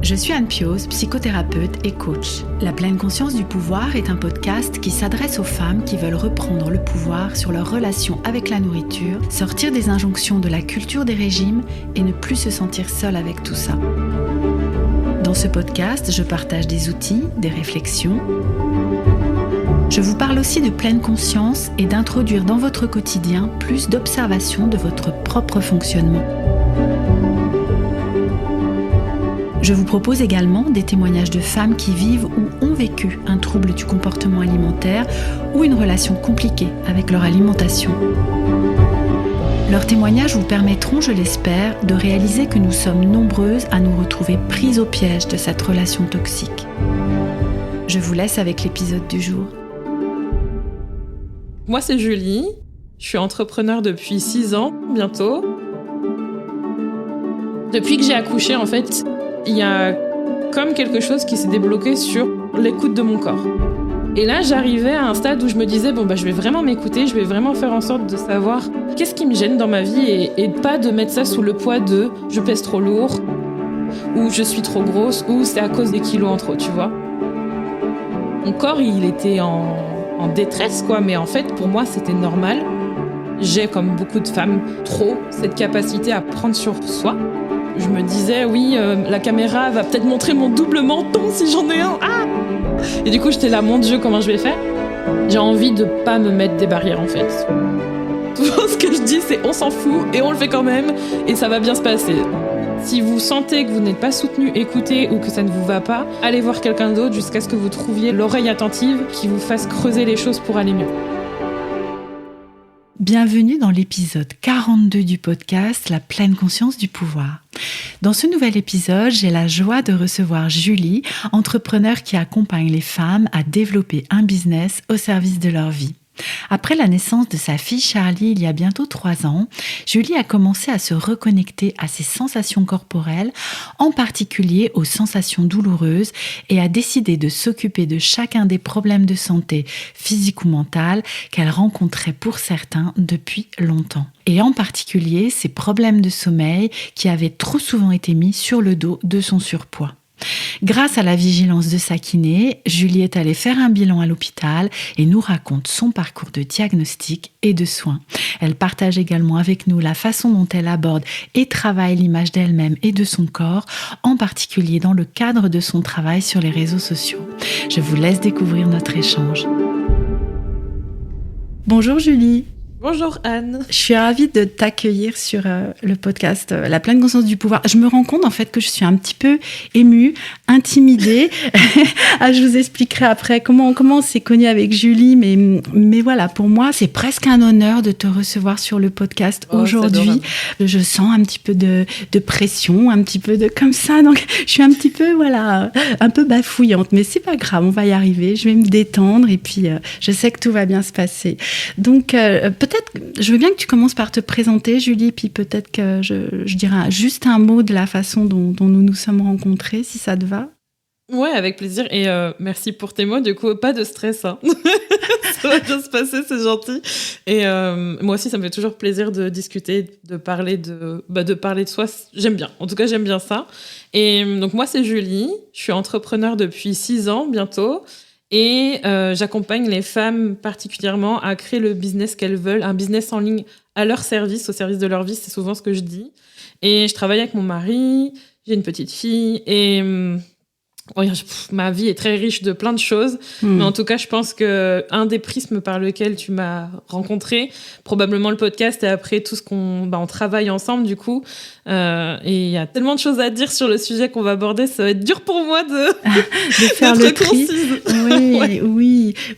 Je suis Anne Pioz, psychothérapeute et coach. La pleine conscience du pouvoir est un podcast qui s'adresse aux femmes qui veulent reprendre le pouvoir sur leur relation avec la nourriture, sortir des injonctions de la culture des régimes et ne plus se sentir seule avec tout ça. Dans ce podcast, je partage des outils, des réflexions. Je vous parle aussi de pleine conscience et d'introduire dans votre quotidien plus d'observation de votre propre fonctionnement. Je vous propose également des témoignages de femmes qui vivent ou ont vécu un trouble du comportement alimentaire ou une relation compliquée avec leur alimentation. Leurs témoignages vous permettront, je l'espère, de réaliser que nous sommes nombreuses à nous retrouver prises au piège de cette relation toxique. Je vous laisse avec l'épisode du jour. Moi, c'est Julie. Je suis entrepreneur depuis 6 ans, bientôt. Depuis que j'ai accouché, en fait, il y a comme quelque chose qui s'est débloqué sur l'écoute de mon corps. Et là, j'arrivais à un stade où je me disais, je vais vraiment m'écouter, je vais vraiment faire en sorte de savoir qu'est-ce qui me gêne dans ma vie et pas de mettre ça sous le poids de je pèse trop lourd, ou je suis trop grosse, ou c'est à cause des kilos en trop, tu vois. Mon corps, il était en détresse, quoi, mais en fait, pour moi, c'était normal. J'ai, comme beaucoup de femmes, trop cette capacité à prendre sur soi. Je me disais, oui, la caméra va peut-être montrer mon double menton si j'en ai un. Ah! Et du coup, j'étais là, mon Dieu, comment je vais faire? J'ai envie de pas me mettre des barrières, en fait. Tout ce que je dis, c'est on s'en fout et on le fait quand même et ça va bien se passer. Si vous sentez que vous n'êtes pas soutenu, écouté ou que ça ne vous va pas, allez voir quelqu'un d'autre jusqu'à ce que vous trouviez l'oreille attentive qui vous fasse creuser les choses pour aller mieux. Bienvenue dans l'épisode 42 du podcast La pleine conscience du pouvoir. Dans ce nouvel épisode, j'ai la joie de recevoir Julie, entrepreneur qui accompagne les femmes à développer un business au service de leur vie. Après la naissance de sa fille Charlie il y a bientôt 3 ans, Julie a commencé à se reconnecter à ses sensations corporelles, en particulier aux sensations douloureuses, et a décidé de s'occuper de chacun des problèmes de santé physique ou mentale qu'elle rencontrait pour certains depuis longtemps. Et en particulier ces problèmes de sommeil qui avaient trop souvent été mis sur le dos de son surpoids. Grâce à la vigilance de sa kiné, Julie est allée faire un bilan à l'hôpital et nous raconte son parcours de diagnostic et de soins. Elle partage également avec nous la façon dont elle aborde et travaille l'image d'elle-même et de son corps, en particulier dans le cadre de son travail sur les réseaux sociaux. Je vous laisse découvrir notre échange. Bonjour Julie. Bonjour Anne. Je suis ravie de t'accueillir sur le podcast La pleine conscience du pouvoir. Je me rends compte en fait que je suis un petit peu émue, intimidée. Je vous expliquerai après comment on s'est connus avec Julie, mais voilà, pour moi c'est presque un honneur de te recevoir sur le podcast aujourd'hui. Je sens un petit peu de pression, un petit peu de comme ça, donc je suis un petit peu un peu bafouillante, mais c'est pas grave, on va y arriver. Je vais me détendre et puis je sais que tout va bien se passer. Donc peut-être, je veux bien que tu commences par te présenter, Julie, puis peut-être que je dirai juste un mot de la façon dont nous nous sommes rencontrés, si ça te va. Ouais, avec plaisir. Et merci pour tes mots. Du coup, pas de stress. Hein. Ça va bien se passer, c'est gentil. Et moi aussi, ça me fait toujours plaisir de discuter, de parler de soi. J'aime bien. En tout cas, j'aime bien ça. Et donc, moi, c'est Julie. Je suis entrepreneur depuis 6 ans, bientôt. Et j'accompagne les femmes particulièrement à créer le business qu'elles veulent, un business en ligne à leur service, au service de leur vie, c'est souvent ce que je dis. Et je travaille avec mon mari, j'ai une petite fille et ma vie est très riche de plein de choses. Mais en tout cas, je pense qu'un des prismes par lequel tu m'as rencontrée, probablement le podcast et après tout ce qu'on travaille ensemble du coup. Et il y a tellement de choses à dire sur le sujet qu'on va aborder, ça va être dur pour moi de faire le tri.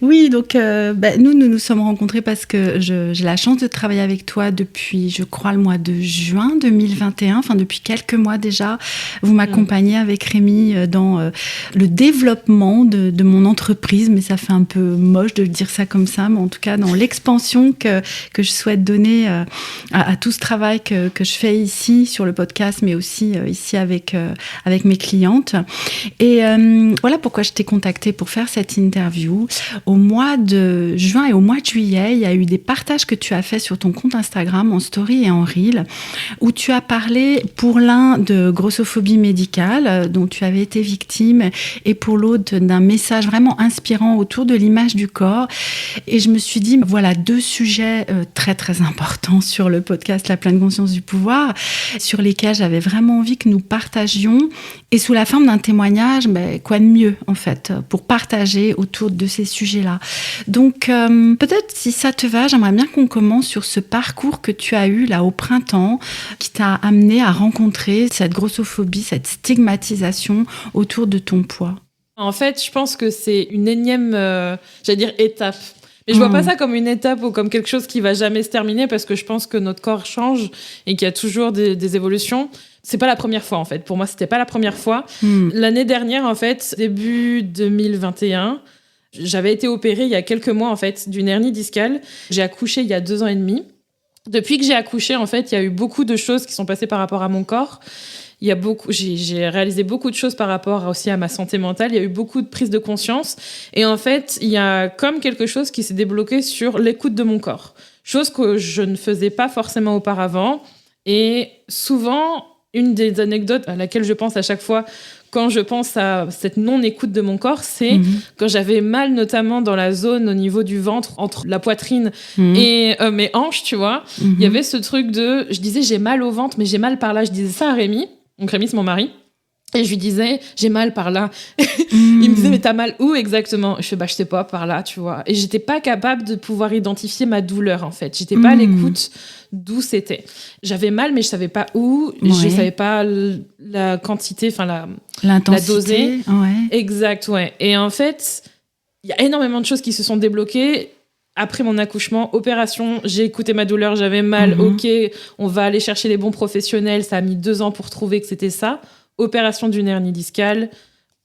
Oui. Donc nous sommes rencontrés parce que j'ai la chance de travailler avec toi depuis, je crois, le mois de juin 2021. Enfin, depuis quelques mois déjà, vous m'accompagnez avec Rémi dans le développement de mon entreprise, mais ça fait un peu moche de dire ça comme ça, mais en tout cas dans l'expansion que je souhaite donner à tout ce travail que je fais ici sur le podcast, mais aussi ici avec mes clientes. Et voilà pourquoi je t'ai contactée pour faire cette interview. Au mois de juin et au mois de juillet, il y a eu des partages que tu as fait sur ton compte Instagram en story et en reel, où tu as parlé pour l'un de grossophobie médicale dont tu avais été victime et pour l'autre d'un message vraiment inspirant autour de l'image du corps. Et je me suis dit, voilà 2 sujets très très importants sur le podcast La pleine conscience du pouvoir, sur lesquels j'avais vraiment envie que nous partagions, et sous la forme d'un témoignage, quoi de mieux en fait pour partager autour de ces sujets-là. Donc peut-être si ça te va, j'aimerais bien qu'on commence sur ce parcours que tu as eu là au printemps, qui t'a amené à rencontrer cette grossophobie, cette stigmatisation autour de ton poids. En fait, je pense que c'est une énième, étape. Mais je vois pas ça comme une étape ou comme quelque chose qui va jamais se terminer, parce que je pense que notre corps change et qu'il y a toujours des évolutions. C'est pas la première fois, en fait. Pour moi, c'était pas la première fois. L'année dernière, en fait, début 2021, j'avais été opérée il y a quelques mois, en fait, d'une hernie discale. J'ai accouché il y a 2 ans et demi. Depuis que j'ai accouché, en fait, il y a eu beaucoup de choses qui sont passées par rapport à mon corps. J'ai réalisé beaucoup de choses par rapport aussi à ma santé mentale. Il y a eu beaucoup de prise de conscience. Et en fait, il y a comme quelque chose qui s'est débloqué sur l'écoute de mon corps. Chose que je ne faisais pas forcément auparavant. Et souvent, une des anecdotes à laquelle je pense à chaque fois quand je pense à cette non-écoute de mon corps, c'est quand j'avais mal, notamment dans la zone au niveau du ventre, entre la poitrine et mes hanches, tu vois. Il y avait ce truc je disais j'ai mal au ventre, mais j'ai mal par là. Je disais ça à Rémi. Donc Rémi, c'est mon mari. Et je lui disais, j'ai mal par là. Il me disait, mais t'as mal où exactement? Je fais, je sais pas, par là, tu vois. Et j'étais pas capable de pouvoir identifier ma douleur, en fait. J'étais pas à l'écoute d'où c'était. J'avais mal, mais je savais pas où. Ouais. Je savais pas la quantité, enfin l'intensité, la doser. Ouais. Exact, ouais. Et en fait, il y a énormément de choses qui se sont débloquées. Après mon accouchement, opération, j'ai écouté ma douleur, j'avais mal, ok, on va aller chercher les bons professionnels, ça a mis 2 ans pour trouver que c'était ça. Opération d'une hernie discale,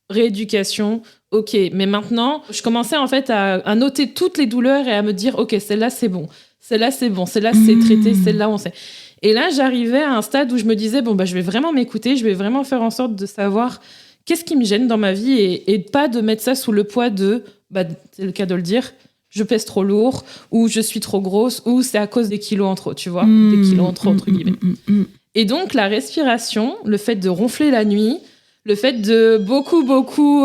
rééducation, ok. Mais maintenant, je commençais en fait à noter toutes les douleurs et à me dire, ok, celle-là c'est bon, celle-là c'est bon, celle-là c'est traité, celle-là on sait. Et là, j'arrivais à un stade où je me disais, je vais vraiment m'écouter, je vais vraiment faire en sorte de savoir qu'est-ce qui me gêne dans ma vie et pas de mettre ça sous le poids de, c'est le cas de le dire, je pèse trop lourd, ou je suis trop grosse, ou c'est à cause des kilos en trop, tu vois, des kilos en trop, entre guillemets. Et donc, la respiration, le fait de ronfler la nuit, le fait de beaucoup,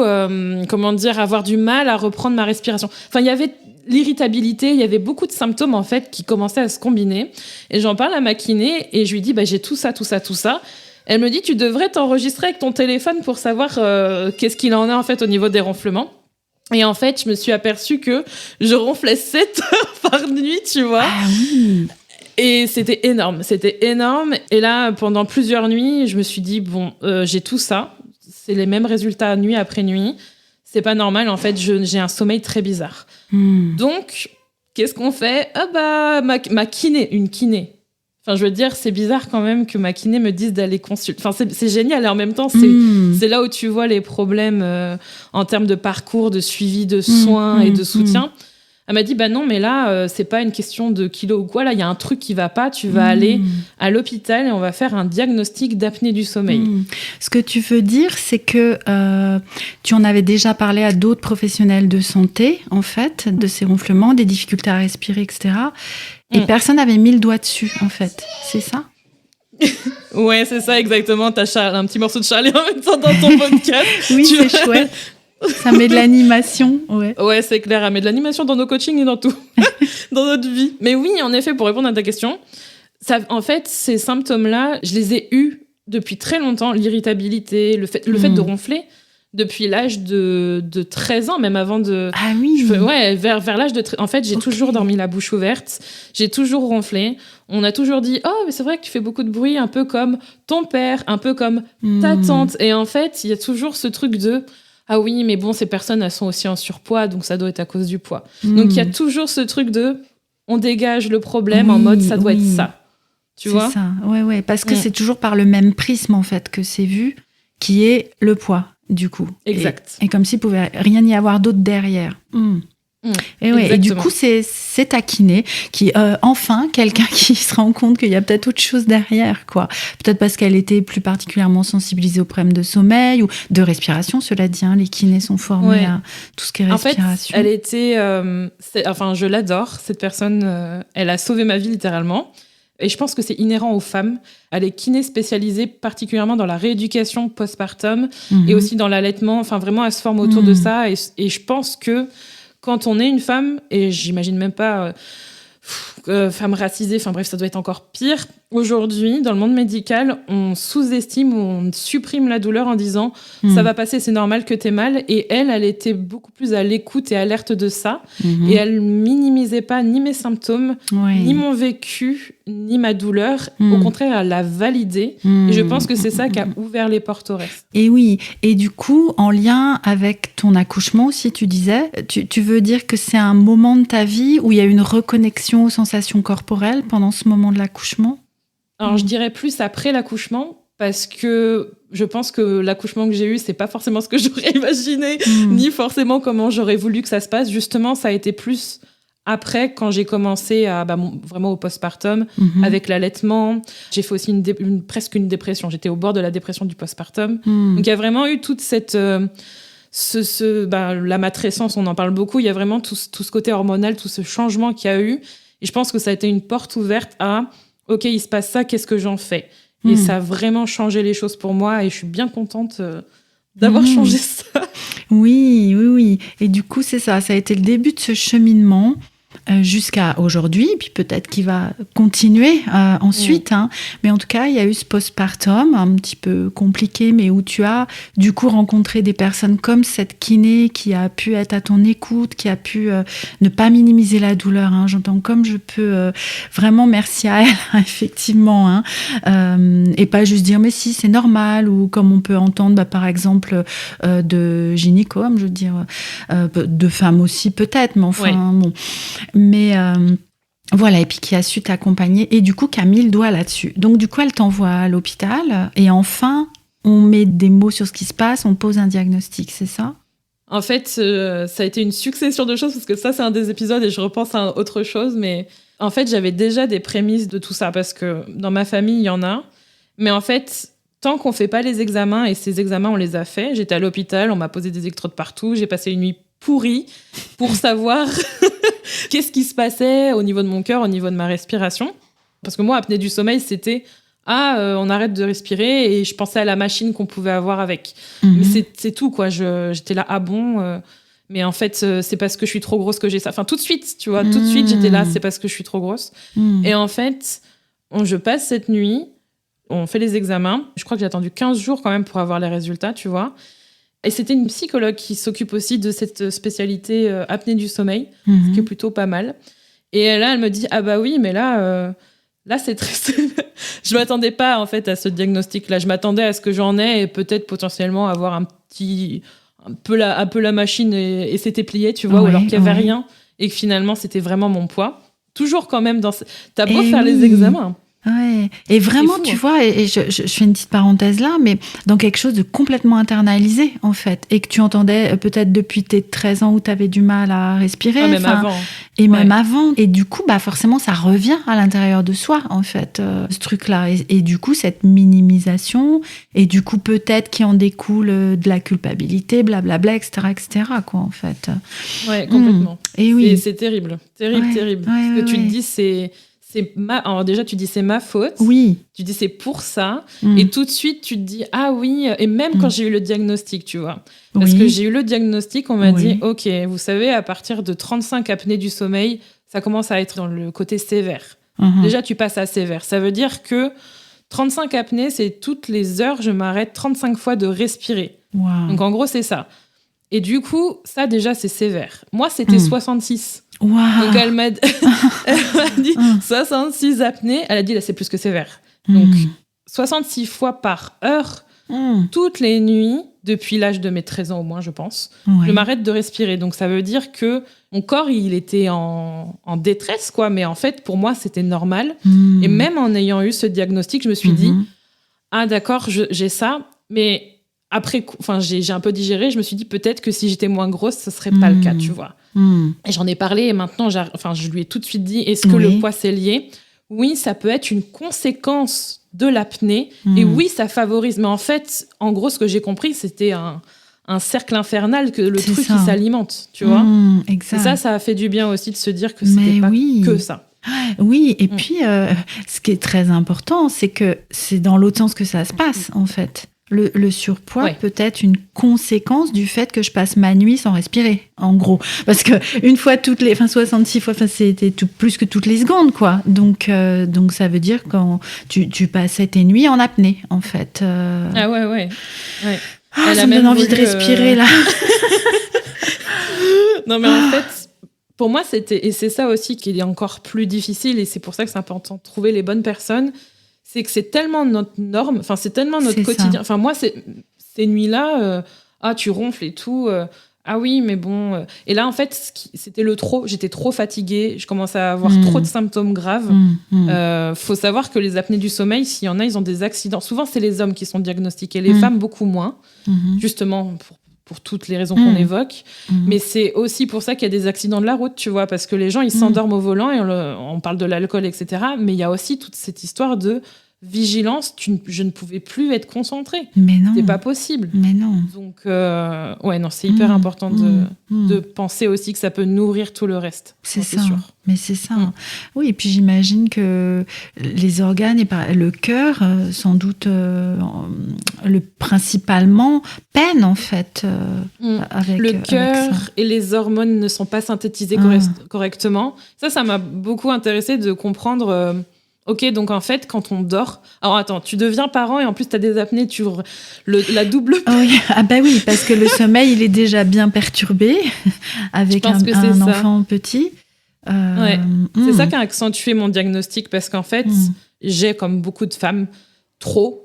avoir du mal à reprendre ma respiration. Enfin, il y avait l'irritabilité, il y avait beaucoup de symptômes, en fait, qui commençaient à se combiner. Et j'en parle à ma kiné, et je lui dis, j'ai tout ça. Elle me dit, tu devrais t'enregistrer avec ton téléphone pour savoir qu'est-ce qu'il en est, en fait, au niveau des ronflements. Et en fait, je me suis aperçue que je ronflais 7 heures par nuit, tu vois. Ah oui. Et c'était énorme. Et là, pendant plusieurs nuits, je me suis dit, j'ai tout ça. C'est les mêmes résultats nuit après nuit. C'est pas normal, en fait, j'ai un sommeil très bizarre. Donc, qu'est-ce qu'on fait? Ma kiné, une kiné. Enfin, je veux dire, c'est bizarre quand même que ma kiné me dise d'aller consulter. Enfin, c'est génial. Et en même temps, c'est là où tu vois les problèmes en termes de parcours, de suivi, de soins et de soutien. Elle m'a dit, non, mais là, c'est pas une question de kilos ou quoi. Là, il y a un truc qui va pas. Tu vas aller à l'hôpital et on va faire un diagnostic d'apnée du sommeil. Ce que tu veux dire, c'est que tu en avais déjà parlé à d'autres professionnels de santé, en fait, de ces ronflements, des difficultés à respirer, etc. Et personne n'avait mis le doigt dessus, en fait. C'est ça? Ouais, c'est ça, exactement. T'as un petit morceau de Charlie en même temps dans ton podcast. Oui, c'est chouette. Ça met de l'animation, ouais. Ouais, c'est clair, elle met de l'animation dans nos coachings et dans tout, dans notre vie. Mais oui, en effet, pour répondre à ta question, en fait, ces symptômes-là, je les ai eus depuis très longtemps. L'irritabilité, le fait de ronfler, depuis l'âge de 13 ans, même avant de... Ah oui. Vers l'âge de... En fait, j'ai toujours dormi la bouche ouverte, j'ai toujours ronflé. On a toujours dit, oh, mais c'est vrai que tu fais beaucoup de bruit, un peu comme ton père, un peu comme ta tante. Et en fait, il y a toujours ce truc de... Ah oui, mais bon, ces personnes, elles sont aussi en surpoids, donc ça doit être à cause du poids. Donc, il y a toujours ce truc de... On dégage le problème en mode, ça doit être ça. Tu vois ? C'est ça, ouais. Parce que c'est toujours par le même prisme, en fait, que c'est vu, qui est le poids. du coup. Exact. Et comme s'il pouvait rien y avoir d'autre derrière. Et du coup, c'est ta kiné qui, enfin, quelqu'un qui se rend compte qu'il y a peut-être autre chose derrière, quoi. Peut-être parce qu'elle était plus particulièrement sensibilisée aux problèmes de sommeil ou de respiration, cela dit, les kinés sont formés à tout ce qui est respiration. En fait, elle était... je l'adore, cette personne, elle a sauvé ma vie littéralement. Et je pense que c'est inhérent aux femmes. Elle est kiné spécialisée particulièrement dans la rééducation postpartum et aussi dans l'allaitement. Enfin, vraiment, elle se forme autour de ça. Et je pense que quand on est une femme, et j'imagine même pas femme racisée, enfin bref, ça doit être encore pire. Aujourd'hui, dans le monde médical, on sous-estime ou on supprime la douleur en disant ça va passer, c'est normal que t'aies mal. Et elle était beaucoup plus à l'écoute et alerte de ça. Et elle minimisait pas ni mes symptômes, ni mon vécu, ni ma douleur. Au contraire, elle l'a validé. Et je pense que c'est ça qui a ouvert les portes au reste. Et oui, et du coup, en lien avec ton accouchement aussi, tu disais, tu veux dire que c'est un moment de ta vie où il y a une reconnexion aux sensations corporelles pendant ce moment de l'accouchement ? Alors, je dirais plus après l'accouchement, parce que je pense que l'accouchement que j'ai eu, c'est pas forcément ce que j'aurais imaginé, ni forcément comment j'aurais voulu que ça se passe. Justement, ça a été plus après, quand j'ai commencé vraiment au postpartum, avec l'allaitement. J'ai fait aussi presque une dépression. J'étais au bord de la dépression du postpartum. Donc, il y a vraiment eu toute cette... la matrescence, on en parle beaucoup. Il y a vraiment tout ce côté hormonal, tout ce changement qu'il y a eu. Et je pense que ça a été une porte ouverte à « Ok, il se passe ça, qu'est-ce que j'en fais ?» Et ça a vraiment changé les choses pour moi et je suis bien contente d'avoir changé ça. Oui. Et du coup, c'est ça. Ça a été le début de ce cheminement jusqu'à aujourd'hui, puis peut-être qu'il va continuer ensuite. Mais en tout cas, il y a eu ce postpartum un petit peu compliqué, mais où tu as du coup rencontré des personnes comme cette kiné qui a pu être à ton écoute, qui a pu ne pas minimiser la douleur. J'entends comme je peux. Vraiment, merci à elle, effectivement. Et pas juste dire, mais si, c'est normal, ou comme on peut entendre, par exemple, de gynéco, je veux dire, de femmes aussi peut-être, mais enfin, bon... Mais voilà, et puis qui a su t'accompagner. Et du coup, Camille le doigt là-dessus. Donc, du coup, elle t'envoie à l'hôpital. Et enfin, on met des mots sur ce qui se passe, on pose un diagnostic, c'est ça ? En fait, ça a été une succession de choses, parce que ça, c'est un des épisodes et je repense à autre chose. Mais en fait, j'avais déjà des prémices de tout ça, parce que dans ma famille, il y en a. Mais en fait... Tant qu'on ne fait pas les examens, et ces examens, on les a faits, j'étais à l'hôpital, on m'a posé des électrodes partout, j'ai passé une nuit pourrie pour savoir qu'est-ce qui se passait au niveau de mon cœur, au niveau de ma respiration. Parce que moi, apnée du sommeil, c'était on arrête de respirer, et je pensais à la machine qu'on pouvait avoir avec. Mais c'est tout, quoi. J'étais là, mais en fait, c'est parce que je suis trop grosse que j'ai ça. Enfin, tout de suite, tu vois, tout de suite, j'étais là, c'est parce que je suis trop grosse. Et en fait, je passe cette nuit. On fait les examens. Je crois que j'ai attendu 15 jours quand même pour avoir les résultats, tu vois. Et c'était une psychologue qui s'occupe aussi de cette spécialité apnée du sommeil, ce qui est plutôt pas mal. Et là, elle me dit « Ah bah oui, mais là c'est très... » Je m'attendais pas, en fait, à ce diagnostic-là. Je m'attendais à ce que j'en ai et peut-être potentiellement avoir un peu la machine et c'était plié, tu vois, ou alors qu'il y avait rien et que finalement, c'était vraiment mon poids. Toujours quand même dans... T'as beau faire les examens. Ouais. Et vraiment, tu vois, et je fais une petite parenthèse là, mais dans quelque chose de complètement internalisé, en fait, et que tu entendais peut-être depuis tes 13 ans où tu avais du mal à respirer. Même avant. Et même avant. Et du coup, forcément, ça revient à l'intérieur de soi, en fait, ce truc-là. Et du coup, cette minimisation, et du coup, peut-être qu'il en découle de la culpabilité, blablabla, etc., quoi, en fait. Ouais, complètement. Et oui. C'est terrible. Terrible. Ce que tu te dis, alors déjà, tu dis c'est ma faute. Oui. Tu dis c'est pour ça. Et tout de suite, tu te dis ah oui. Et même quand j'ai eu le diagnostic, tu vois. Parce que j'ai eu le diagnostic, on m'a dit ok, vous savez, à partir de 35 apnées du sommeil, ça commence à être dans le côté sévère. Déjà, tu passes à sévère. Ça veut dire que 35 apnées, c'est toutes les heures, je m'arrête 35 fois de respirer. Wow. Donc en gros, c'est ça. Et du coup, ça déjà, c'est sévère. Moi, c'était 66. Wow. Donc elle m'a dit 66 apnées. Elle a dit là c'est plus que sévère. Donc 66 fois par heure, toutes les nuits, depuis l'âge de mes 13 ans au moins je pense, je m'arrête de respirer. Donc ça veut dire que mon corps il était en détresse quoi. Mais en fait pour moi c'était normal. Et même en ayant eu ce diagnostic je me suis dit ah d'accord j'ai ça. Mais après, enfin, j'ai un peu digéré. Je me suis dit peut-être que si j'étais moins grosse, ce serait pas le cas, tu vois. Et j'en ai parlé et maintenant, je lui ai tout de suite dit, est-ce que le poids c'est lié ? Oui, ça peut être une conséquence de l'apnée et oui, ça favorise. Mais en fait, en gros, ce que j'ai compris, c'était un cercle infernal, que le truc qui s'alimente, tu vois. Exact. Et ça a fait du bien aussi de se dire que c'était pas que ça. Oui, et puis, ce qui est très important, c'est que c'est dans l'autre sens que ça se passe, en fait. Le surpoids peut être une conséquence du fait que je passe ma nuit sans respirer, en gros. Parce que 66 fois, c'était plus que toutes les secondes, quoi. Donc ça veut dire quand tu passais tes nuits en apnée, en fait. Ah ouais. Ça me donne envie de respirer, là. Non, mais en fait, pour moi, et c'est ça aussi qui est encore plus difficile, et c'est pour ça que c'est important de trouver les bonnes personnes. C'est que c'est tellement notre norme, enfin c'est tellement notre quotidien. Enfin moi, ces nuits-là, tu ronfles et tout. Ah oui, mais bon. Et là, en fait, c'était le trop. J'étais trop fatiguée. Je commençais à avoir trop de symptômes graves. Faut savoir que les apnées du sommeil, s'il y en a, ils ont des accidents. Souvent, c'est les hommes qui sont diagnostiqués, les femmes beaucoup moins, justement pour toutes les raisons qu'on évoque. Mais c'est aussi pour ça qu'il y a des accidents de la route, tu vois, parce que les gens, ils s'endorment au volant et on parle de l'alcool, etc. Mais il y a aussi toute cette histoire de vigilance. Je ne pouvais plus être concentrée. Mais non. C'est pas possible. Mais non. Donc, c'est hyper important de penser aussi que ça peut nourrir tout le reste. C'est ça. Sûr. Mais c'est ça. Oui, et puis j'imagine que les organes et le cœur, sans doute, principalement, peinent en fait avec le cœur et les hormones ne sont pas synthétisées correctement. Ça m'a beaucoup intéressée de comprendre. Ok, donc en fait, quand on dort... Alors attends, tu deviens parent et en plus, tu as des apnées, tu ouvres la double... Oui. Ah bah oui, parce que le sommeil, il est déjà bien perturbé avec un enfant petit. C'est ça qui a accentué mon diagnostic, parce qu'en fait, j'ai, comme beaucoup de femmes,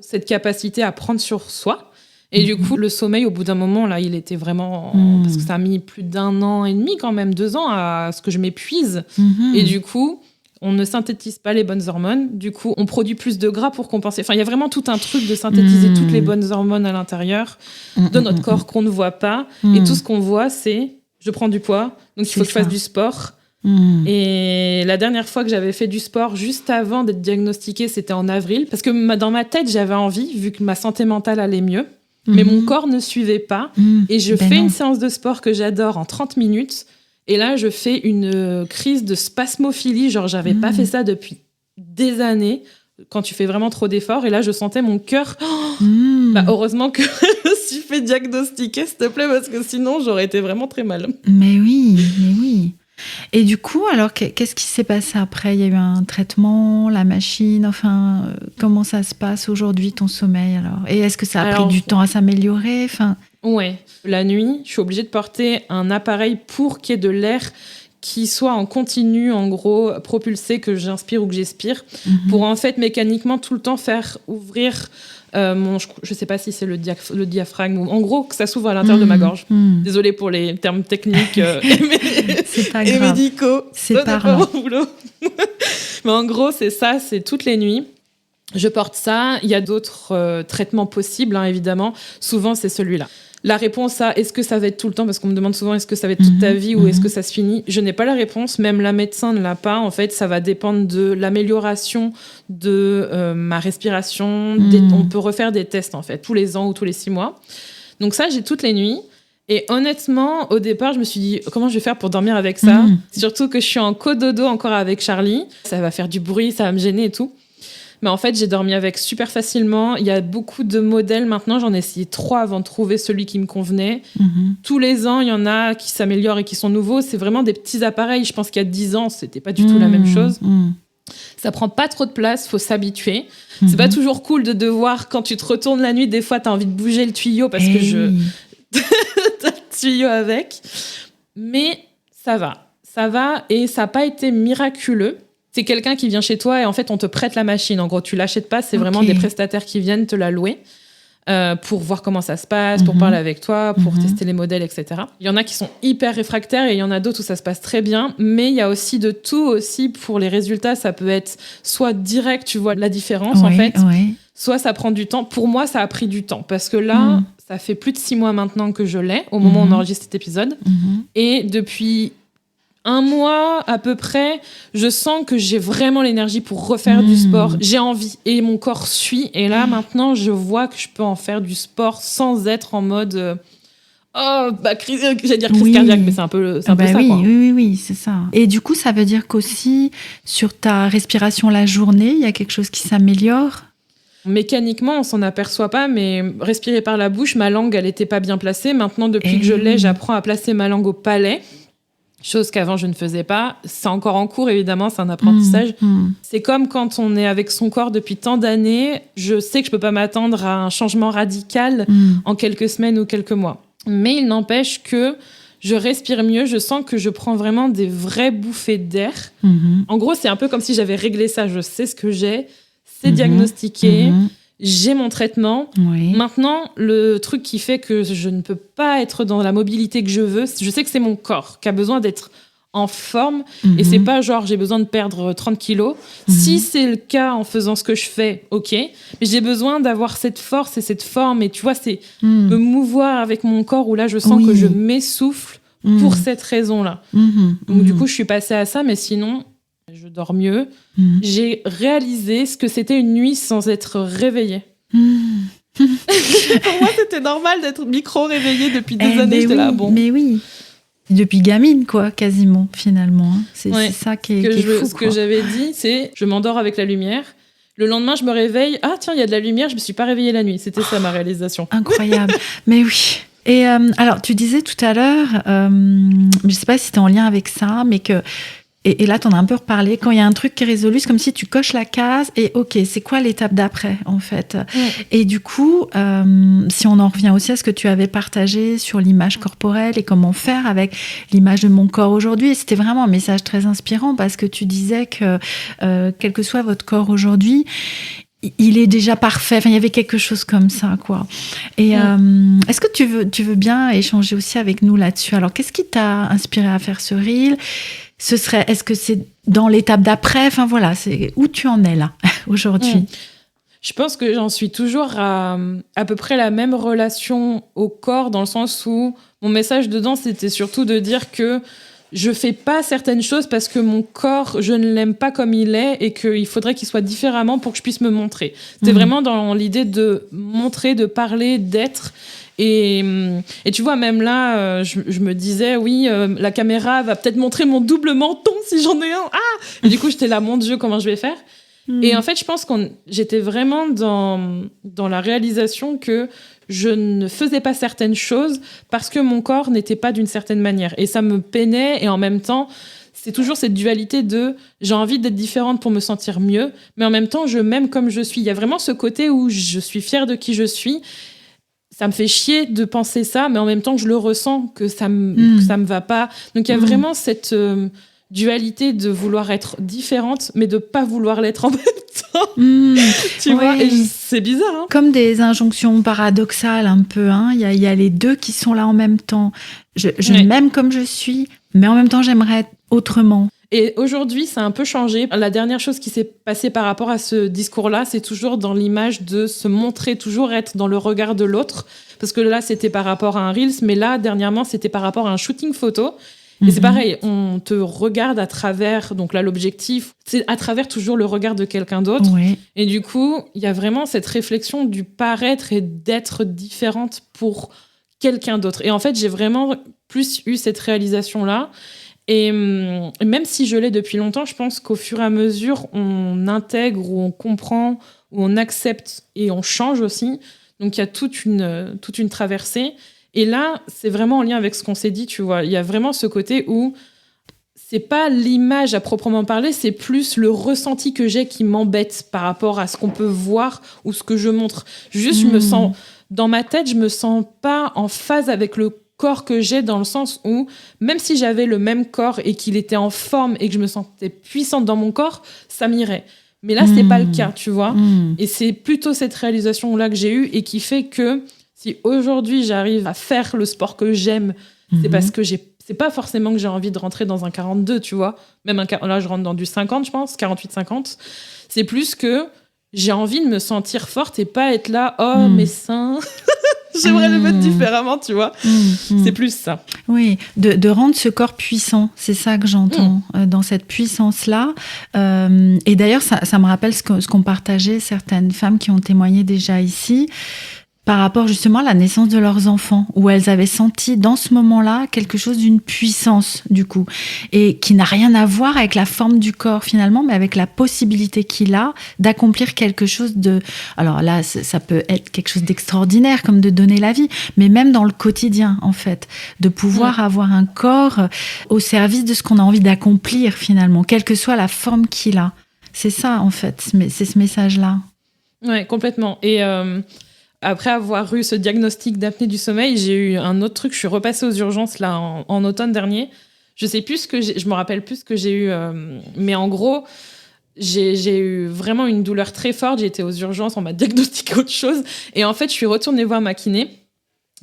cette capacité à prendre sur soi. Et du coup, le sommeil, au bout d'un moment, là, il était vraiment... Parce que ça a mis plus d'1 an et demi, quand même, 2 ans, à ce que je m'épuise. Et du coup... on ne synthétise pas les bonnes hormones. Du coup, on produit plus de gras pour compenser. Enfin, il y a vraiment tout un truc de synthétiser toutes les bonnes hormones à l'intérieur de notre corps qu'on ne voit pas. Et tout ce qu'on voit, c'est je prends du poids, donc il faut que je fasse du sport. Et la dernière fois que j'avais fait du sport, juste avant d'être diagnostiquée, c'était en avril. Parce que dans ma tête, j'avais envie, vu que ma santé mentale allait mieux. Mais mon corps ne suivait pas. Et je fais une séance de sport que j'adore en 30 minutes. Et là, je fais une crise de spasmophilie. Genre, j'avais pas fait ça depuis des années, quand tu fais vraiment trop d'efforts. Et là, je sentais mon cœur. Heureusement que je me suis fait diagnostiquer, s'il te plaît, parce que sinon, j'aurais été vraiment très mal. Mais oui. Et du coup, alors, qu'est-ce qui s'est passé après ? Il y a eu un traitement, la machine, enfin, comment ça se passe aujourd'hui, ton sommeil, alors ? Et est-ce que ça a pris du temps à s'améliorer ? Ouais. La nuit, je suis obligée de porter un appareil pour qu'il y ait de l'air qui soit en continu, en gros, propulsé, que j'inspire ou que j'expire, pour en fait mécaniquement tout le temps faire ouvrir je sais pas si c'est le diaphragme, ou en gros que ça s'ouvre à l'intérieur de ma gorge. Désolée pour les termes techniques et médicaux. C'est pas grave. Mais en gros, c'est ça, c'est toutes les nuits. Je porte ça. Il y a d'autres traitements possibles, évidemment. Souvent, c'est celui-là. La réponse à est-ce que ça va être tout le temps, parce qu'on me demande souvent est-ce que ça va être toute ta vie ou est-ce que ça se finit, je n'ai pas la réponse, même la médecin ne l'a pas. En fait, ça va dépendre de l'amélioration de ma respiration. On peut refaire des tests en fait tous les ans ou tous les 6 mois. Donc ça, j'ai toutes les nuits. Et honnêtement, au départ, je me suis dit comment je vais faire pour dormir avec ça, surtout que je suis en cododo encore avec Charlie. Ça va faire du bruit, ça va me gêner et tout. Mais en fait, j'ai dormi avec super facilement. Il y a beaucoup de modèles maintenant. J'en ai essayé 3 avant de trouver celui qui me convenait. Tous les ans, il y en a qui s'améliorent et qui sont nouveaux. C'est vraiment des petits appareils. Je pense qu'il y a 10 ans, c'était pas du tout la même chose. Ça prend pas trop de place, faut s'habituer. C'est pas toujours cool de devoir, quand tu te retournes la nuit, des fois, t'as envie de bouger le tuyau parce que t'as le tuyau avec. Mais ça va et ça n'a pas été miraculeux. C'est quelqu'un qui vient chez toi et en fait, on te prête la machine. En gros, tu l'achètes pas, c'est vraiment des prestataires qui viennent te la louer pour voir comment ça se passe, pour parler avec toi, pour tester les modèles, etc. Il y en a qui sont hyper réfractaires et il y en a d'autres où ça se passe très bien. Mais il y a aussi de tout aussi pour les résultats. Ça peut être soit direct, tu vois la différence en fait, soit ça prend du temps. Pour moi, ça a pris du temps parce que là, ça fait plus de 6 mois maintenant que je l'ai, au moment où on enregistre cet épisode. Et depuis 1 mois à peu près, je sens que j'ai vraiment l'énergie pour refaire du sport. J'ai envie et mon corps suit. Et là, maintenant, je vois que je peux en faire du sport sans être en mode... j'allais dire crise cardiaque, mais c'est un peu ça, quoi. Oui, c'est ça. Et du coup, ça veut dire qu'aussi, sur ta respiration la journée, il y a quelque chose qui s'améliore? Mécaniquement, on s'en aperçoit pas, mais respirer par la bouche, ma langue, elle était pas bien placée. Maintenant, depuis que je l'ai, j'apprends à placer ma langue au palais. Chose qu'avant, je ne faisais pas. C'est encore en cours, évidemment, c'est un apprentissage. C'est comme quand on est avec son corps depuis tant d'années. Je sais que je peux pas m'attendre à un changement radical en quelques semaines ou quelques mois. Mais il n'empêche que je respire mieux, je sens que je prends vraiment des vraies bouffées d'air. En gros, c'est un peu comme si j'avais réglé ça. Je sais ce que j'ai, c'est diagnostiqué, j'ai mon traitement. Maintenant, le truc qui fait que je ne peux pas être dans la mobilité que je veux, je sais que c'est mon corps qui a besoin d'être en forme. Et c'est pas genre j'ai besoin de perdre 30 kilos. Si c'est le cas en faisant ce que je fais, ok. Mais j'ai besoin d'avoir cette force et cette forme. Et tu vois, c'est me mouvoir avec mon corps où là, je sens que je m'essouffle pour cette raison-là. Donc du coup, je suis passée à ça. Mais sinon, je dors mieux. J'ai réalisé ce que c'était une nuit sans être réveillée. Pour moi, c'était normal d'être micro-réveillée depuis des années. J'étais là, bon. Mais oui. Depuis gamine, quoi, quasiment, finalement. C'est ça qui est fou. Ce que j'avais dit, c'est je m'endors avec la lumière. Le lendemain, je me réveille. Ah, tiens, il y a de la lumière, je me suis pas réveillée la nuit. C'était ça, ma réalisation. Incroyable. Mais oui. Et alors, tu disais tout à l'heure, je sais pas si c'était en lien avec ça, mais que... Et là, t'en as un peu reparlé. Quand il y a un truc qui est résolu, c'est comme si tu coches la case et ok, c'est quoi l'étape d'après, en fait? Et du coup, si on en revient aussi à ce que tu avais partagé sur l'image corporelle et comment faire avec l'image de mon corps aujourd'hui, et c'était vraiment un message très inspirant parce que tu disais que quel que soit votre corps aujourd'hui, il est déjà parfait. Enfin, il y avait quelque chose comme ça, quoi. Et est-ce que tu veux bien échanger aussi avec nous là-dessus? Alors, qu'est-ce qui t'a inspiré à faire ce reel? Est-ce que c'est dans l'étape d'après? Enfin voilà, c'est où tu en es là aujourd'hui? Je pense que j'en suis toujours à peu près la même relation au corps, dans le sens où mon message dedans, c'était surtout de dire que je fais pas certaines choses parce que mon corps, je ne l'aime pas comme il est et qu'il faudrait qu'il soit différemment pour que je puisse me montrer. C'était vraiment dans l'idée de montrer, de parler, d'être. Et tu vois, même là, je me disais, oui, la caméra va peut-être montrer mon double menton si j'en ai un. Et du coup, j'étais là, mon Dieu, comment je vais faire? Et en fait, je pense j'étais vraiment dans la réalisation que je ne faisais pas certaines choses parce que mon corps n'était pas d'une certaine manière. Et ça me peinait. Et en même temps, c'est toujours cette dualité de j'ai envie d'être différente pour me sentir mieux, mais en même temps, je m'aime comme je suis. Il y a vraiment ce côté où je suis fière de qui je suis. Ça me fait chier de penser ça, mais en même temps, je le ressens que ça me va pas. Donc, il y a vraiment cette dualité de vouloir être différente, mais de pas vouloir l'être en même temps. Tu vois, et c'est bizarre. Hein. Comme des injonctions paradoxales un peu. Hein. Il y a les deux qui sont là en même temps. Je m'aime comme je suis, mais en même temps, j'aimerais être autrement. Et aujourd'hui, ça a un peu changé. La dernière chose qui s'est passée par rapport à ce discours-là, c'est toujours dans l'image de se montrer, toujours être dans le regard de l'autre. Parce que là, c'était par rapport à un Reels, mais là, dernièrement, c'était par rapport à un shooting photo. Et c'est pareil, on te regarde à travers, donc là, l'objectif, c'est à travers toujours le regard de quelqu'un d'autre. Et du coup, il y a vraiment cette réflexion du paraître et d'être différente pour quelqu'un d'autre. Et en fait, j'ai vraiment plus eu cette réalisation-là. Et même si je l'ai depuis longtemps, je pense qu'au fur et à mesure, on intègre ou on comprend ou on accepte et on change aussi. Donc, il y a toute une traversée. Et là, c'est vraiment en lien avec ce qu'on s'est dit, tu vois. Il y a vraiment ce côté où c'est pas l'image à proprement parler, c'est plus le ressenti que j'ai qui m'embête par rapport à ce qu'on peut voir ou ce que je montre. Juste, je me sens... Dans ma tête, je me sens pas en phase avec le corps que j'ai, dans le sens où même si j'avais le même corps et qu'il était en forme et que je me sentais puissante dans mon corps, ça m'irait. Mais là, c'est pas le cas, tu vois. Et c'est plutôt cette réalisation-là que j'ai eue et qui fait que si aujourd'hui j'arrive à faire le sport que j'aime, c'est parce que c'est pas forcément que j'ai envie de rentrer dans un 42, tu vois. Même là, je rentre dans du 50, je pense, 48-50. C'est plus que j'ai envie de me sentir forte et pas être là, mes seins. J'aimerais le mettre différemment, tu vois. C'est plus ça. Oui, de rendre ce corps puissant, c'est ça que j'entends dans cette puissance-là. Et d'ailleurs, ça me rappelle ce qu'ont partagé certaines femmes qui ont témoigné déjà ici, par rapport justement à la naissance de leurs enfants, où elles avaient senti dans ce moment-là quelque chose d'une puissance, du coup, et qui n'a rien à voir avec la forme du corps finalement, mais avec la possibilité qu'il a d'accomplir quelque chose de... Alors là, ça peut être quelque chose d'extraordinaire, comme de donner la vie, mais même dans le quotidien, en fait, de pouvoir avoir un corps au service de ce qu'on a envie d'accomplir finalement, quelle que soit la forme qu'il a. C'est ça, en fait, c'est ce message-là. Ouais, complètement. Et... après avoir eu ce diagnostic d'apnée du sommeil, j'ai eu un autre truc. Je suis repassée aux urgences là en automne dernier. Je me rappelle plus ce que j'ai eu, mais en gros, j'ai eu vraiment une douleur très forte. J'ai été aux urgences, on m'a diagnostiqué autre chose. Et en fait, je suis retournée voir ma kiné.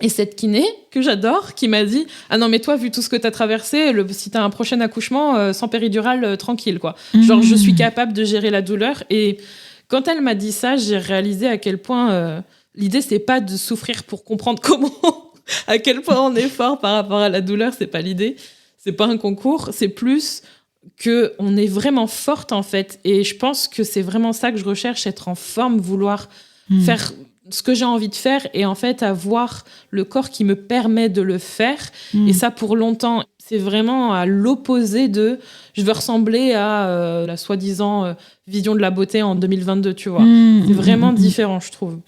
Et cette kiné, que j'adore, qui m'a dit « Ah non, mais toi, vu tout ce que t'as traversé, si t'as un prochain accouchement, sans péridurale, tranquille, quoi. Genre, je suis capable de gérer la douleur. » Et quand elle m'a dit ça, j'ai réalisé à quel point... l'idée, c'est pas de souffrir pour comprendre comment, à quel point on est fort par rapport à la douleur. C'est pas l'idée. C'est pas un concours. C'est plus que on est vraiment forte, en fait. Et je pense que c'est vraiment ça que je recherche, être en forme, vouloir faire ce que j'ai envie de faire et en fait avoir le corps qui me permet de le faire. Et ça, pour longtemps, c'est vraiment à l'opposé de je veux ressembler à la soi-disant vision de la beauté en 2022, tu vois. C'est vraiment différent, je trouve.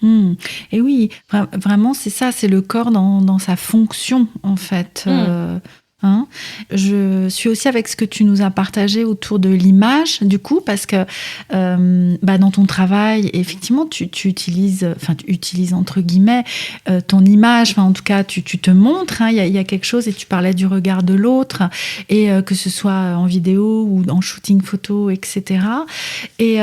Et oui, vraiment, c'est ça, c'est le corps dans sa fonction, en fait. Hein. Je suis aussi avec ce que tu nous as partagé autour de l'image, du coup, parce que dans ton travail, effectivement, tu utilises entre guillemets ton image, en tout cas, tu te montres, il y a quelque chose, et tu parlais du regard de l'autre, et que ce soit en vidéo ou en shooting photo, etc. Et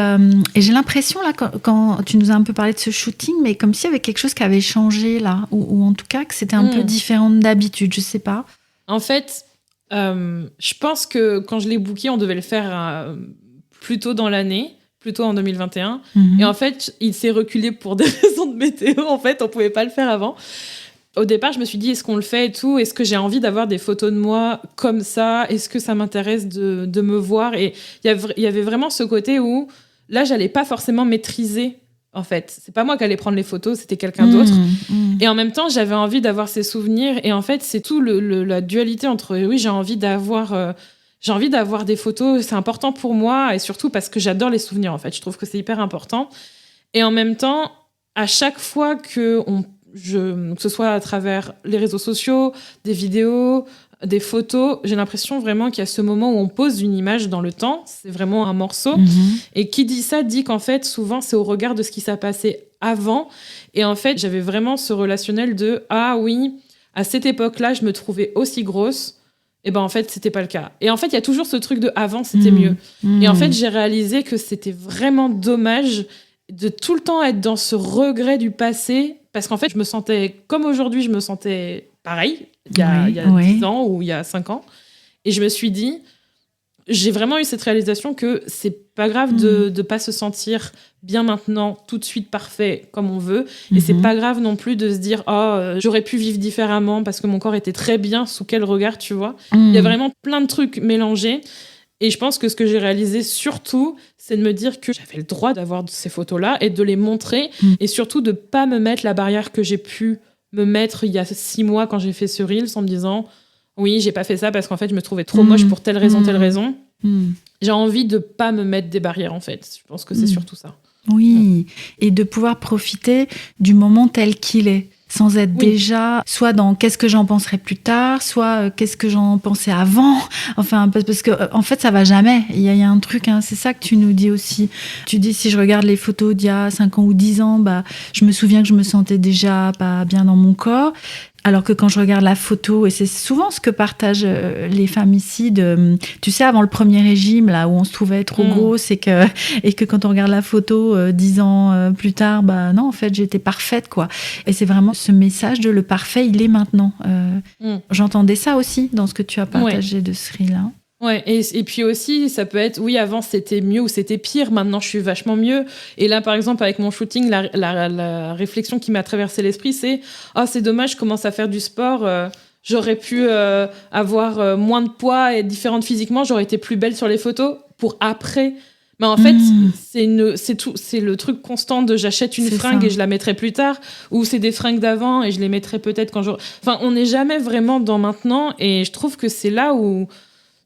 j'ai l'impression, là, quand tu nous as un peu parlé de ce shooting, mais comme s'il y avait quelque chose qui avait changé, là, ou en tout cas que c'était un peu différent d'habitude, je sais pas. En fait, je pense que quand je l'ai booké, on devait le faire plus tôt dans l'année, plutôt en 2021. Et en fait, il s'est reculé pour des raisons de météo. En fait, on pouvait pas le faire avant. Au départ, je me suis dit, est-ce qu'on le fait et tout ? Est-ce que j'ai envie d'avoir des photos de moi comme ça ? Est-ce que ça m'intéresse de me voir ? Et il y avait vraiment ce côté où, là, j'allais pas forcément maîtriser. En fait, c'est pas moi qui allais prendre les photos, c'était quelqu'un d'autre. Et en même temps, j'avais envie d'avoir ces souvenirs. Et en fait, c'est tout la dualité entre oui, j'ai envie d'avoir des photos, c'est important pour moi, et surtout parce que j'adore les souvenirs. En fait, je trouve que c'est hyper important. Et en même temps, à chaque fois que ce soit à travers les réseaux sociaux, des vidéos, des photos, j'ai l'impression vraiment qu'il y a ce moment où on pose une image dans le temps, c'est vraiment un morceau, et qui dit ça dit qu'en fait souvent c'est au regard de ce qui s'est passé avant, et en fait j'avais vraiment ce relationnel de ah oui, à cette époque-là je me trouvais aussi grosse, et ben en fait c'était pas le cas, et en fait il y a toujours ce truc de avant c'était mieux, et en fait j'ai réalisé que c'était vraiment dommage de tout le temps être dans ce regret du passé, parce qu'en fait je me sentais comme aujourd'hui, je me sentais pareil il y a 10 ans ou il y a 5 ans. Et je me suis dit, j'ai vraiment eu cette réalisation que c'est pas grave de pas se sentir bien maintenant, tout de suite parfait comme on veut. Et c'est pas grave non plus de se dire, j'aurais pu vivre différemment parce que mon corps était très bien, sous quel regard, tu vois. Il y a vraiment plein de trucs mélangés. Et je pense que ce que j'ai réalisé surtout, c'est de me dire que j'avais le droit d'avoir ces photos-là et de les montrer. Et surtout de pas me mettre la barrière que j'ai pu me mettre il y a 6 mois quand j'ai fait ce Reels en me disant oui, j'ai pas fait ça parce qu'en fait je me trouvais trop moche pour telle raison. J'ai envie de pas me mettre des barrières, en fait. Je pense que c'est surtout ça. Oui, et de pouvoir profiter du moment tel qu'il est, sans être déjà soit dans qu'est-ce que j'en penserai plus tard, soit qu'est-ce que j'en pensais avant, enfin parce que en fait ça va jamais, il y a un truc, c'est ça que tu nous dis aussi, tu dis si je regarde les photos d'il y a 5 ans ou 10 ans, je me souviens que je me sentais déjà pas bien dans mon corps, alors que quand je regarde la photo, et c'est souvent ce que partagent les femmes ici, tu sais, avant le premier régime, là où on se trouvait trop grosse, et que quand on regarde la photo 10 ans plus tard, non, en fait, j'étais parfaite, quoi. Et c'est vraiment ce message de le parfait, il est maintenant. J'entendais ça aussi dans ce que tu as partagé de ce reel-là. Ouais, et puis aussi, ça peut être, oui, avant c'était mieux ou c'était pire, maintenant je suis vachement mieux. Et là, par exemple, avec mon shooting, la réflexion qui m'a traversé l'esprit, c'est c'est dommage, je commence à faire du sport, j'aurais pu avoir moins de poids et être différente physiquement, j'aurais été plus belle sur les photos pour après. Mais en fait, c'est le truc constant de j'achète une fringue et je la mettrai plus tard, ou c'est des fringues d'avant et je les mettrai peut-être quand Enfin, on n'est jamais vraiment dans maintenant, et je trouve que c'est là où.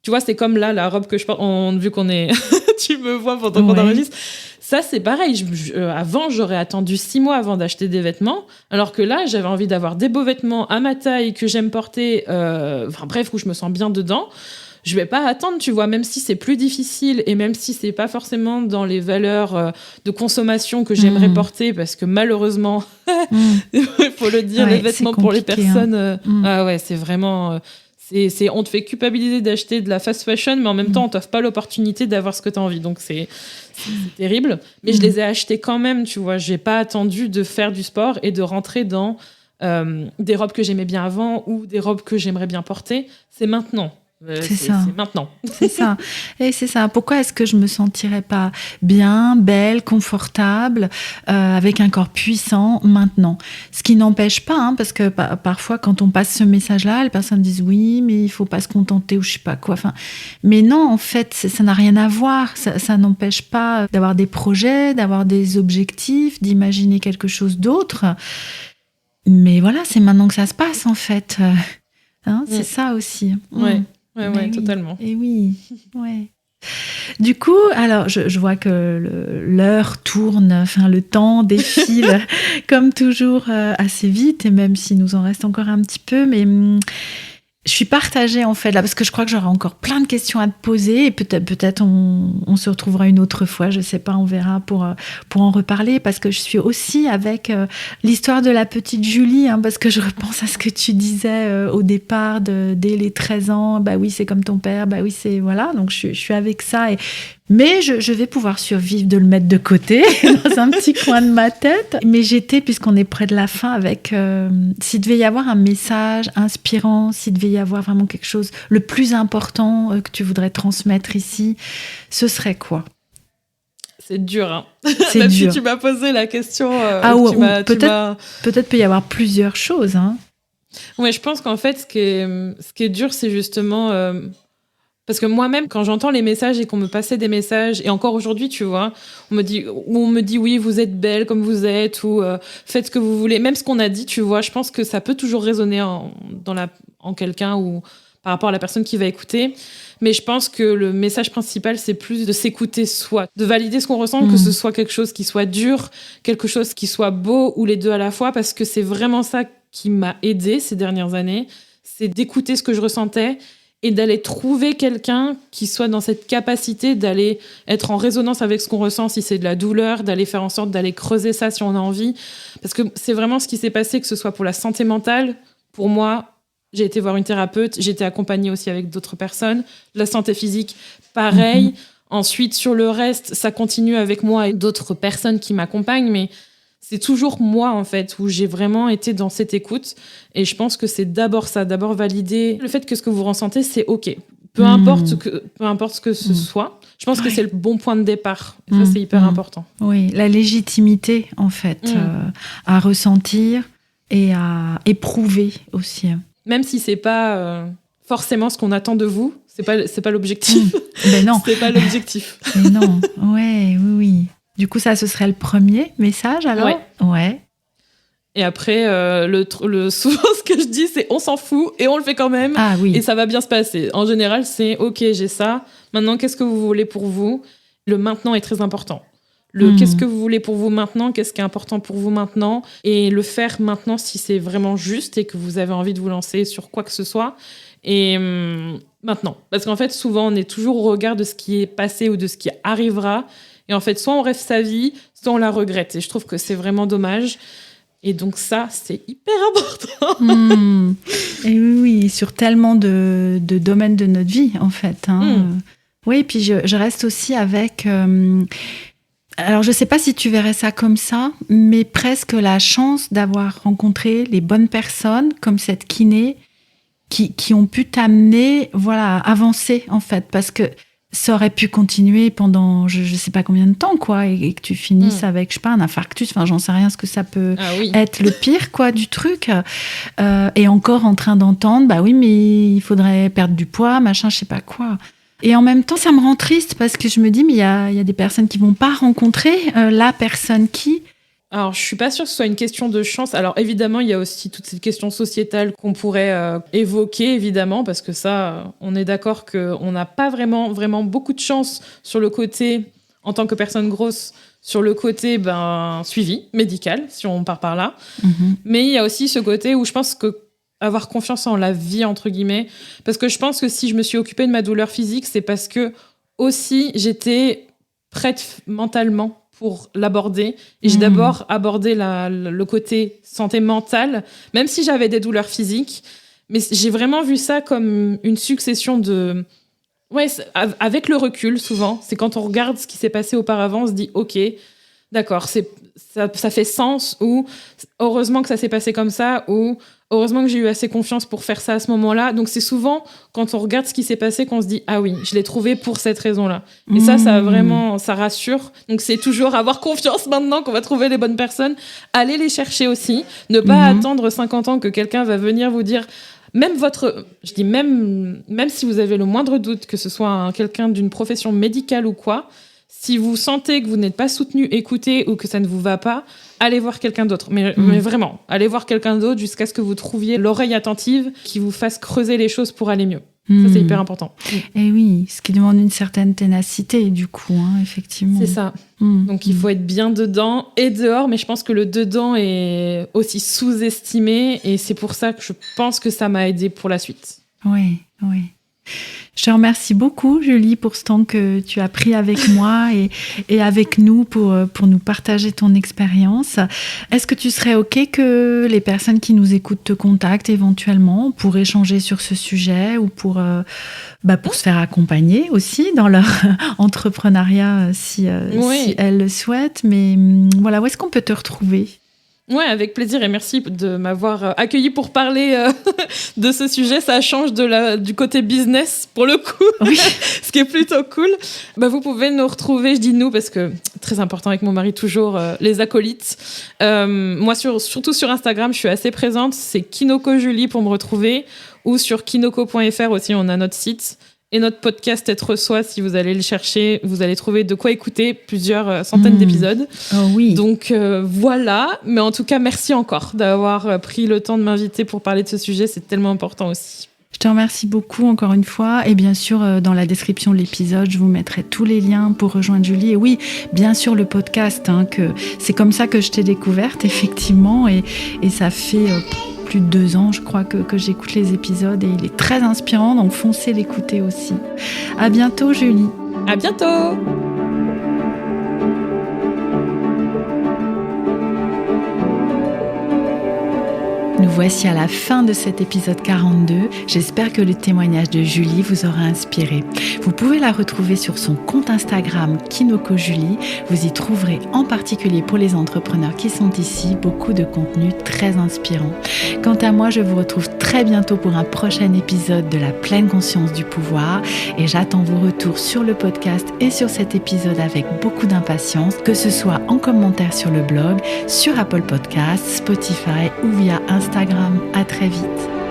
Tu vois, c'est comme là, la robe que je porte, vu qu'on est... tu me vois pendant qu'on enregistre. Ça, c'est pareil. Avant, j'aurais attendu 6 mois avant d'acheter des vêtements, alors que là, j'avais envie d'avoir des beaux vêtements à ma taille, que j'aime porter, où je me sens bien dedans. Je vais pas attendre, tu vois, même si c'est plus difficile et même si c'est pas forcément dans les valeurs de consommation que j'aimerais porter, parce que malheureusement, il faut le dire, les vêtements pour les personnes... c'est vraiment... on te fait culpabiliser d'acheter de la fast fashion, mais en même temps, on t'offre pas l'opportunité d'avoir ce que tu as envie. Donc, c'est terrible. Mais je les ai achetés quand même, tu vois. J'ai pas attendu de faire du sport et de rentrer dans des robes que j'aimais bien avant ou des robes que j'aimerais bien porter. C'est maintenant. C'est maintenant. C'est ça. Et c'est ça. Pourquoi est-ce que je me sentirais pas bien, belle, confortable, avec un corps puissant maintenant? Ce qui n'empêche pas, parce que parfois, quand on passe ce message-là, les personnes disent oui, mais il faut pas se contenter ou je sais pas quoi. Enfin, mais non, en fait, ça n'a rien à voir. Ça n'empêche pas d'avoir des projets, d'avoir des objectifs, d'imaginer quelque chose d'autre. Mais voilà, c'est maintenant que ça se passe, en fait. C'est ça aussi. Ouais, totalement. Et oui, ouais. Du coup, alors, je vois que l'heure tourne, enfin, le temps défile, comme toujours, assez vite, et même s'il nous en reste encore un petit peu, mais je suis partagée, en fait, là, parce que je crois que j'aurai encore plein de questions à te poser, et peut-être on se retrouvera une autre fois, je sais pas, on verra pour en reparler, parce que je suis aussi avec l'histoire de la petite Julie, parce que je repense à ce que tu disais au départ, dès les 13 ans, bah oui, c'est comme ton père, bah oui, c'est... Voilà, donc je suis avec ça, mais je vais pouvoir survivre de le mettre de côté, dans un petit coin de ma tête. Mais j'étais, puisqu'on est près de la fin, avec... s'il devait y avoir un message inspirant, s'il devait y avoir vraiment quelque chose, le plus important que tu voudrais transmettre ici, ce serait quoi? C'est dur, hein. C'est Même dur. si tu m'as posé la question... peut-être peut y avoir plusieurs choses, hein. Ouais, je pense qu'en fait, ce qui est dur, c'est justement... Parce que moi-même, quand j'entends les messages et qu'on me passait des messages, et encore aujourd'hui, tu vois, on me dit oui, vous êtes belle comme vous êtes, ou faites ce que vous voulez. Même ce qu'on a dit, tu vois, je pense que ça peut toujours résonner en quelqu'un ou par rapport à la personne qui va écouter. Mais je pense que le message principal, c'est plus de s'écouter soi, de valider ce qu'on ressent, que ce soit quelque chose qui soit dur, quelque chose qui soit beau, ou les deux à la fois, parce que c'est vraiment ça qui m'a aidée ces dernières années, c'est d'écouter ce que je ressentais et d'aller trouver quelqu'un qui soit dans cette capacité d'aller être en résonance avec ce qu'on ressent, si c'est de la douleur, d'aller faire en sorte d'aller creuser ça si on a envie. Parce que c'est vraiment ce qui s'est passé, que ce soit pour la santé mentale. Pour moi, j'ai été voir une thérapeute, j'ai été accompagnée aussi avec d'autres personnes. La santé physique, pareil. Ensuite, sur le reste, ça continue avec moi et d'autres personnes qui m'accompagnent, mais c'est toujours moi, en fait, où j'ai vraiment été dans cette écoute. Et je pense que c'est d'abord ça, d'abord valider le fait que ce que vous ressentez, c'est OK. Peu importe ce que ce soit. Je pense que c'est le bon point de départ. Et ça, c'est hyper important. Oui, la légitimité, en fait, à ressentir et à éprouver aussi. Même si c'est pas forcément ce qu'on attend de vous, c'est pas l'objectif. Ben non. C'est pas l'objectif. Mais non, oui. Du coup, ça, ce serait le premier message, alors? Ouais. Et après, souvent, ce que je dis, c'est on s'en fout et on le fait quand même. Ah oui. Et ça va bien se passer. En général, c'est OK, j'ai ça. Maintenant, qu'est-ce que vous voulez pour vous? Le maintenant est très important. Qu'est-ce que vous voulez pour vous maintenant? Qu'est-ce qui est important pour vous maintenant? Et le faire maintenant si c'est vraiment juste et que vous avez envie de vous lancer sur quoi que ce soit. Et maintenant. Parce qu'en fait, souvent, on est toujours au regard de ce qui est passé ou de ce qui arrivera. Et en fait, soit on rêve sa vie, soit on la regrette. Et je trouve que c'est vraiment dommage. Et donc ça, c'est hyper important. Et oui, sur tellement de domaines de notre vie, en fait. Oui, et puis je reste aussi avec... alors, je ne sais pas si tu verrais ça comme ça, mais presque la chance d'avoir rencontré les bonnes personnes, comme cette kiné, qui ont pu t'amener, voilà, à avancer, en fait, parce que ça aurait pu continuer pendant je sais pas combien de temps, quoi, et que tu finisses avec, je sais pas, un infarctus, enfin, j'en sais rien ce que ça peut être le pire, quoi, du truc. Et encore en train d'entendre, bah oui, mais il faudrait perdre du poids, machin, je sais pas quoi. Et en même temps, ça me rend triste parce que je me dis, mais il y a des personnes qui vont pas rencontrer la personne qui... Alors, je suis pas sûre que ce soit une question de chance. Alors, évidemment, il y a aussi toute cette question sociétale qu'on pourrait évoquer, évidemment, parce que ça, on est d'accord qu'on n'a pas vraiment beaucoup de chance sur le côté, en tant que personne grosse, sur le côté suivi médical, si on part par là. Mais il y a aussi ce côté où je pense que avoir confiance en la vie, entre guillemets, parce que je pense que si je me suis occupée de ma douleur physique, c'est parce que aussi j'étais prête mentalement pour l'aborder. Et j'ai d'abord abordé le côté santé mentale, même si j'avais des douleurs physiques. Mais j'ai vraiment vu ça comme une succession de... Ouais, avec le recul, souvent, c'est quand on regarde ce qui s'est passé auparavant, on se dit « Ok, d'accord, ça fait sens » ou « Heureusement que ça s'est passé comme ça » ou « Heureusement que j'ai eu assez confiance pour faire ça à ce moment-là ». Donc c'est souvent quand on regarde ce qui s'est passé qu'on se dit « Ah oui, je l'ai trouvé pour cette raison-là ». Et ça vraiment, ça rassure. Donc c'est toujours avoir confiance maintenant qu'on va trouver les bonnes personnes. Aller les chercher aussi. Ne pas attendre 50 ans que quelqu'un va venir vous dire... Même si vous avez le moindre doute que ce soit quelqu'un d'une profession médicale ou quoi, si vous sentez que vous n'êtes pas soutenu, écouté ou que ça ne vous va pas, allez voir quelqu'un d'autre. Mais vraiment, allez voir quelqu'un d'autre jusqu'à ce que vous trouviez l'oreille attentive qui vous fasse creuser les choses pour aller mieux. Ça, c'est hyper important. Et oui, ce qui demande une certaine ténacité, du coup, effectivement. C'est ça. Donc, il faut être bien dedans et dehors, mais je pense que le dedans est aussi sous-estimé et c'est pour ça que je pense que ça m'a aidé pour la suite. Oui. Je te remercie beaucoup, Julie, pour ce temps que tu as pris avec moi et avec nous pour nous partager ton expérience. Est-ce que tu serais OK que les personnes qui nous écoutent te contactent éventuellement pour échanger sur ce sujet ou pour se faire accompagner aussi dans leur entrepreneuriat si elles le souhaitent? Mais voilà, où est-ce qu'on peut te retrouver? Ouais, avec plaisir et merci de m'avoir accueilli pour parler de ce sujet. Ça change du côté business pour le coup, ce qui est plutôt cool. Vous pouvez nous retrouver, je dis nous parce que très important avec mon mari toujours, les acolytes. Moi, surtout sur Instagram, je suis assez présente. C'est Kinoko Julie pour me retrouver ou sur kinoko.fr aussi, on a notre site. Et notre podcast Être Soi, si vous allez le chercher, vous allez trouver de quoi écouter plusieurs centaines d'épisodes. Oh oui. Donc voilà, mais en tout cas, merci encore d'avoir pris le temps de m'inviter pour parler de ce sujet, c'est tellement important aussi. Je te remercie beaucoup encore une fois et bien sûr dans la description de l'épisode je vous mettrai tous les liens pour rejoindre Julie et oui bien sûr le podcast que c'est comme ça que je t'ai découverte effectivement et ça fait plus de 2 ans je crois que j'écoute les épisodes et il est très inspirant donc foncez l'écouter aussi. À bientôt Julie. À bientôt. Nous voici à la fin de cet épisode 42. J'espère que le témoignage de Julie vous aura inspiré. Vous pouvez la retrouver sur son compte Instagram Kinoko Julie. Vous y trouverez en particulier pour les entrepreneurs qui sont ici beaucoup de contenu très inspirant. Quant à moi, je vous retrouve très bientôt pour un prochain épisode de la pleine conscience du pouvoir et j'attends vos retours sur le podcast et sur cet épisode avec beaucoup d'impatience, que ce soit en commentaire sur le blog, sur Apple Podcasts, Spotify ou via Instagram. À très vite.